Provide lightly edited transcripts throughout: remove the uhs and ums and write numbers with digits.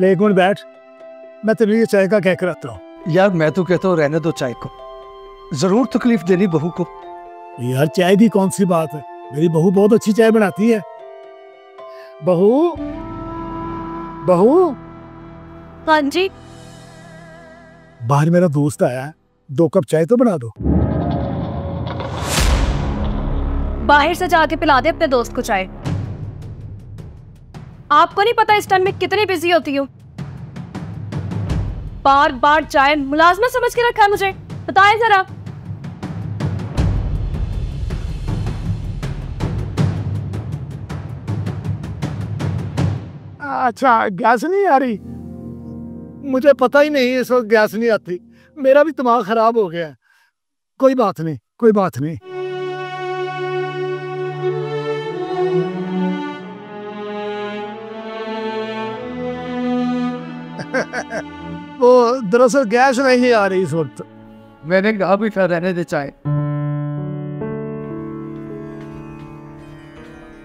ले एक मिनट बैठ, मैं तेरे लिए चाय का कह कर आता हूँ। यार मैं तो कहता हूँ रहने दो चाय को, जरूर तकलीफ देनी बहू को। यार चाय की कौन सी बात है, मेरी बहू बहुत अच्छी चाय बनाती है। बहू, बहू। हाँ जी। बाहर मेरा दोस्त आया है, 2 कप चाय तो बना दो। बाहर से जाके पिला दे अपने दोस्त को चाय। आपको नहीं पता इस टाइम में कितनी बिजी होती हूँ। बार बार चाय मुलाजमत समझ के रखा है मुझे, बताएं जरा। अच्छा, गैस नहीं आ रही? मुझे पता ही नहीं इस वक्त गैस नहीं आती, मेरा भी दिमाग खराब हो गया है। कोई बात नहीं, कोई बात नहीं। वो दरअसल गैस नहीं आ रही इस वक्त। मैंने कहा भी था रहने दे चाय।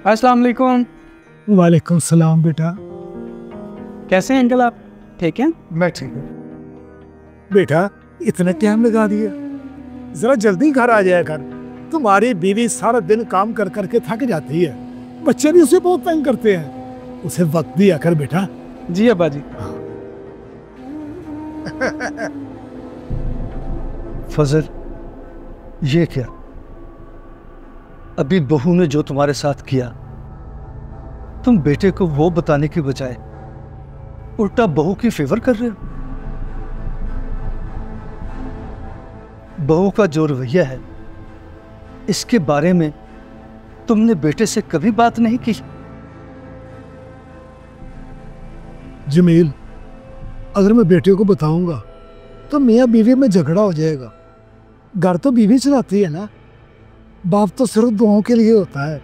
अस्सलाम वालेकुम। वालेकुम सलाम बेटा। कैसे हैं अंकल आप? ठीक हैं? मैं ठीक हूँ। बेटा इतना टाइम लगा दिया, जरा जल्दी घर आ जाया कर। तुम्हारी बीवी सारा दिन काम कर करके थक जाती है, बच्चे भी उसे बहुत तंग करते हैं, उसे वक्त दिया कर बेटा। जी अब्बा जी। फजल, ये क्या? अभी बहू ने जो तुम्हारे साथ किया, तुम बेटे को वो बताने की बजाय उल्टा बहू की फेवर कर रहे हो। बहू का जो रवैया है, इसके बारे में तुमने बेटे से कभी बात नहीं की? जमील, अगर मैं बेटे को बताऊंगा तो मियाँ बीवी में झगड़ा हो जाएगा। घर तो बीवी चलाती है ना, बाप तो सिर्फ दुआओं के लिए होता है।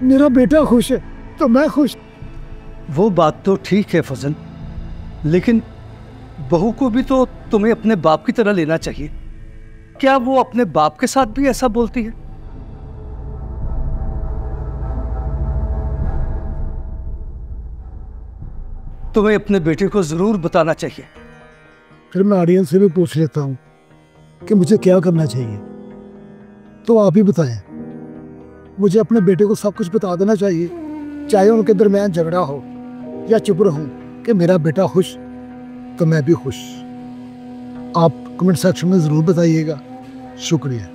मेरा बेटा खुश है तो मैं खुश। वो बात तो ठीक है फजल, लेकिन बहू को भी तो तुम्हें अपने बाप की तरह लेना चाहिए। क्या वो अपने बाप के साथ भी ऐसा बोलती है? तुम्हें अपने बेटे को जरूर बताना चाहिए। फिर मैं आर्यन से भी पूछ लेता हूँ कि मुझे क्या करना चाहिए, तो आप ही बताएं। मुझे अपने बेटे को सब कुछ बता देना चाहिए, चाहे उनके दरमियान झगड़ा हो, या चुप रहूं कि मेरा बेटा खुश तो मैं भी खुश। आप कमेंट सेक्शन में जरूर बताइएगा। शुक्रिया।